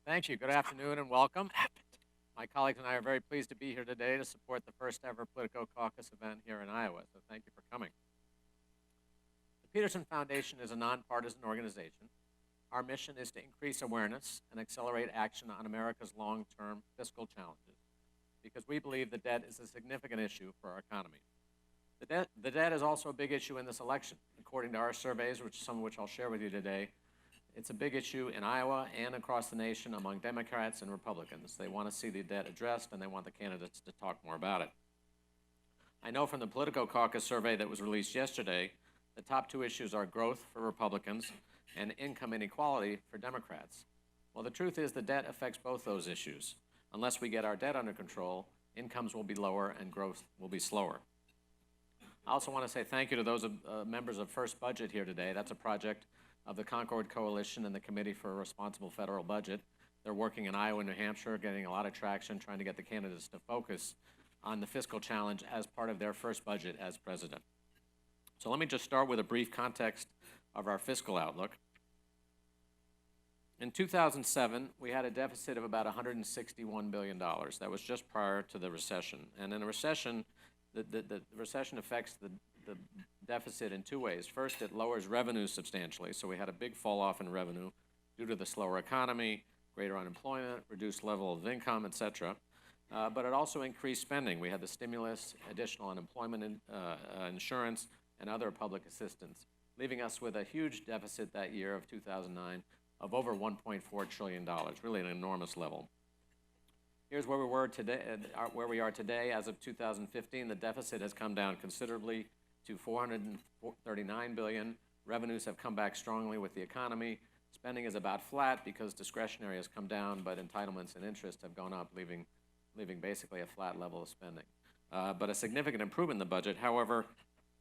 Thank you. Good afternoon and welcome. My colleagues and I are very pleased to be here today to support the first ever Politico Caucus event here in Iowa, so thank you for coming. The Peterson Foundation is a nonpartisan organization. Our mission is to increase awareness and accelerate action on America's long-term fiscal challenges because we believe the debt is a significant issue for our economy. The debt is also a big issue in this election. According to our surveys, some of which I'll share with you today, it's a big issue in Iowa and across the nation among Democrats and Republicans. They want to see the debt addressed, and they want the candidates to talk more about it. I know from the Politico Caucus survey that was released yesterday, the top two issues are growth for Republicans and income inequality for Democrats. Well, the truth is the debt affects both those issues. Unless we get our debt under control, incomes will be lower and growth will be slower. I also want to say thank you to those members of First Budget here today. That's a project of the Concord Coalition and the Committee for a Responsible Federal Budget. They're working in Iowa and New Hampshire, getting a lot of traction, trying to get the candidates to focus on the fiscal challenge as part of their first budget as president. So let me just start with a brief context of our fiscal outlook. In 2007, we had a deficit of about $161 billion. That was just prior to the recession. And in a recession, the recession affects the deficit in two ways. First, it lowers revenues substantially, so we had a big fall off in revenue due to the slower economy, greater unemployment, reduced level of income, etc. But it also increased spending. We had the stimulus, additional unemployment insurance, and other public assistance, leaving us with a huge deficit that year of 2009 of over $1.4 trillion, really an enormous level. Here's where we were today, where we are today. As of 2015, the deficit has come down considerably to $439 billion. Revenues have come back strongly with the economy. Spending is about flat because discretionary has come down, but entitlements and interest have gone up, leaving basically a flat level of spending. But a significant improvement in the budget. However,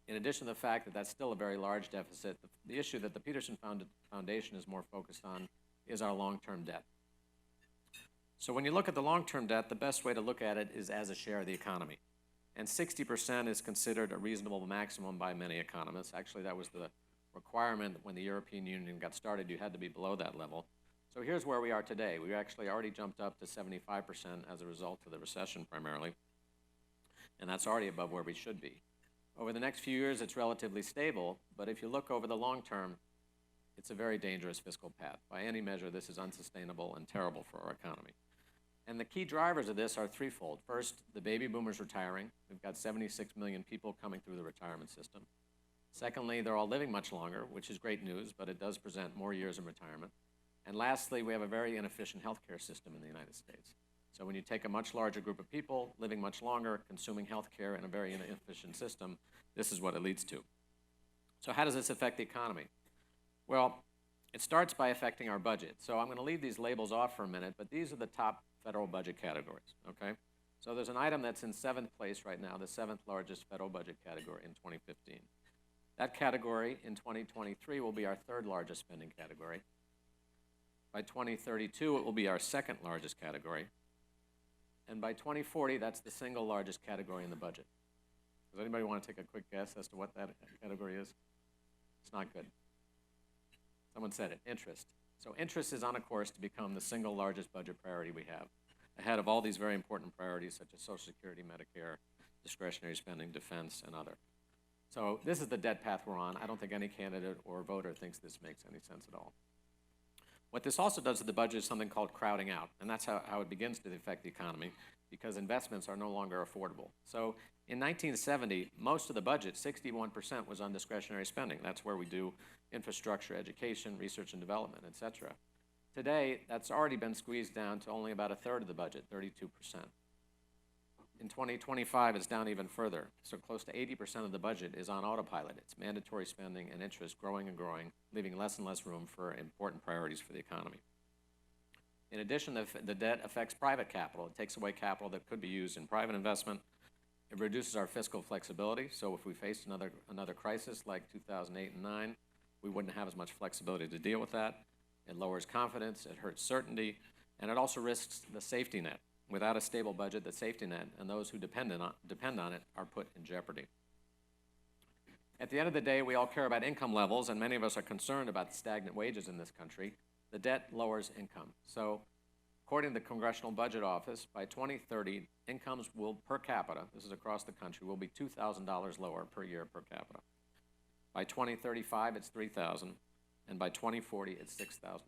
in addition to the fact that that's still a very large deficit, the issue that the Peterson Foundation is more focused on is our long-term debt. So when you look at the long-term debt, the best way to look at it is as a share of the economy. And 60% is considered a reasonable maximum by many economists. Actually, that was the requirement when the European Union got started. You had to be below that level. So here's where we are today. We actually already jumped up to 75% as a result of the recession primarily. And that's already above where we should be. Over the next few years, it's relatively stable. But if you look over the long term, it's a very dangerous fiscal path. By any measure, this is unsustainable and terrible for our economy. And the key drivers of this are threefold. First, the baby boomers retiring. We've got 76 million people coming through the retirement system. Secondly, they're all living much longer, which is great news, but it does present more years in retirement. And lastly, we have a very inefficient healthcare system in the United States. So when you take a much larger group of people, living much longer, consuming healthcare in a very inefficient system, this is what it leads to. So how does this affect the economy? Well, it starts by affecting our budget. So I'm going to leave these labels off for a minute, but these are the top federal budget categories, okay? So there's an item that's in 7th place right now, the 7th largest federal budget category in 2015. That category in 2023 will be our 3rd largest spending category. By 2032, it will be our 2nd largest category. And by 2040, that's the single largest category in the budget. Does anybody want to take a quick guess as to what that category is? It's not good. Someone said it, interest. So interest is on a course to become the single largest budget priority we have, ahead of all these very important priorities such as Social Security, Medicare, discretionary spending, defense, and other. So this is the debt path we're on. I don't think any candidate or voter thinks this makes any sense at all. What this also does to the budget is something called crowding out, and that's how it begins to affect the economy because investments are no longer affordable. So in 1970, most of the budget, 61%, was on discretionary spending. That's where we do infrastructure, education, research and development, et cetera. Today, that's already been squeezed down to only about a third of the budget, 32%. In 2025, it's down even further. So close to 80% of the budget is on autopilot. It's mandatory spending and interest growing and growing, leaving less and less room for important priorities for the economy. In addition, the debt affects private capital. It takes away capital that could be used in private investment. It reduces our fiscal flexibility. So if we faced another crisis like 2008 and 2009, we wouldn't have as much flexibility to deal with that. It lowers confidence, it hurts certainty, and it also risks the safety net. Without a stable budget, the safety net and those who depend on it are put in jeopardy. At the end of the day, we all care about income levels, and many of us are concerned about stagnant wages in this country. the debt lowers income. So according to the Congressional Budget Office, by 2030, incomes will, per capita, this is across the country, will be $2,000 lower per year per capita. By 2035, it's $3,000, and by 2040, it's $6,000.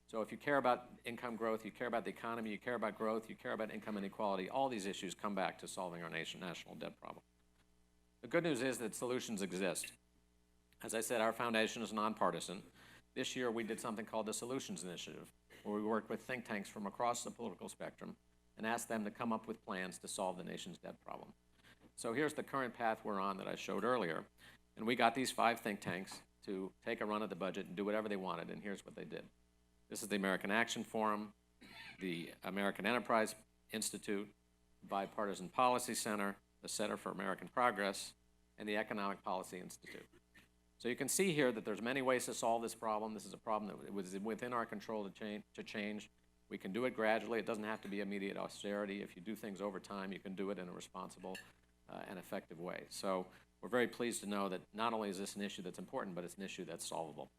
So if you care about income growth, you care about the economy, you care about growth, you care about income inequality, all these issues come back to solving our national debt problem. The good news is that solutions exist. As I said, our foundation is nonpartisan. This year we did something called the Solutions Initiative, where we worked with think tanks from across the political spectrum and asked them to come up with plans to solve the nation's debt problem. So here's the current path we're on that I showed earlier. And we got these 5 think tanks to take a run at the budget and do whatever they wanted, and here's what they did. This is the American Action Forum, the American Enterprise Institute, Bipartisan Policy Center, the Center for American Progress, and the Economic Policy Institute. So you can see here that there's many ways to solve this problem. This is a problem that was within our control to change. We can do it gradually. It doesn't have to be immediate austerity. If you do things over time, you can do it in a responsible and effective way. So we're very pleased to know that not only is this an issue that's important, but it's an issue that's solvable.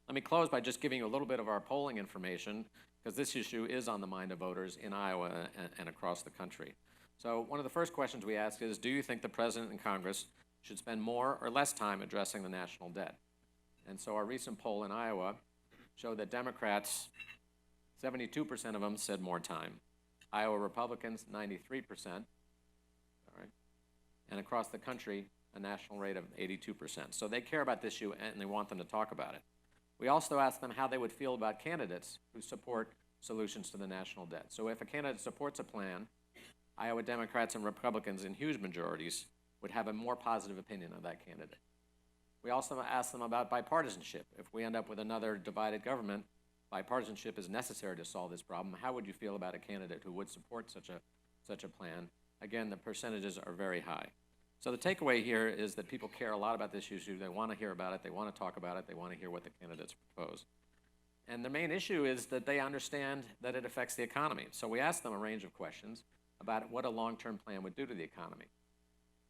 Let me close by just giving you a little bit of our polling information, because this issue is on the mind of voters in Iowa and across the country. So one of the first questions we ask is, do you think the President and Congress should spend more or less time addressing the national debt? And so our recent poll in Iowa showed that Democrats, 72% of them said more time. Iowa Republicans, 93%. All right. And across the country, a national rate of 82%. So they care about this issue and they want them to talk about it. We also asked them how they would feel about candidates who support solutions to the national debt. So if a candidate supports a plan, Iowa Democrats and Republicans in huge majorities would have a more positive opinion of that candidate. We also asked them about bipartisanship. If we end up with another divided government, bipartisanship is necessary to solve this problem. How would you feel about a candidate who would support such a plan? Again, the percentages are very high. So the takeaway here is that people care a lot about this issue. They want to hear about it. They want to talk about it. They want to hear what the candidates propose. And the main issue is that they understand that it affects the economy. So we asked them a range of questions about what a long-term plan would do to the economy.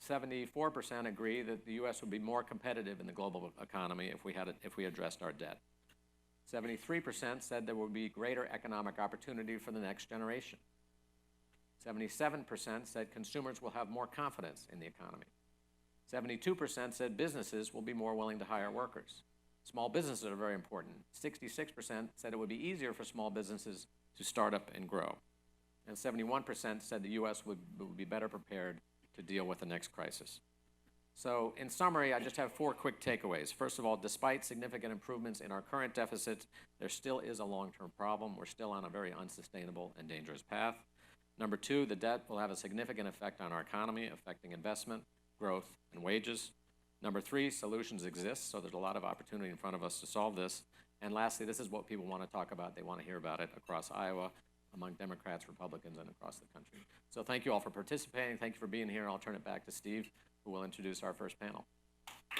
74% agree that the U.S. would be more competitive in the global economy if we addressed our debt. 73% said there would be greater economic opportunity for the next generation. 77% said consumers will have more confidence in the economy. 72% said businesses will be more willing to hire workers. Small businesses are very important. 66% said it would be easier for small businesses to start up and grow. And 71% said the U.S. would be better prepared to deal with the next crisis. So in summary, I just have 4 quick takeaways. First of all, despite significant improvements in our current deficits, there still is a long-term problem. We're still on a very unsustainable and dangerous path. Number 2, the debt will have a significant effect on our economy, affecting investment, growth, and wages. Number 3, solutions exist, so there's a lot of opportunity in front of us to solve this. And lastly, this is what people want to talk about. They want to hear about it across Iowa, among Democrats, Republicans, and across the country. So thank you all for participating. Thank you for being here. I'll turn it back to Steve, who will introduce our first panel.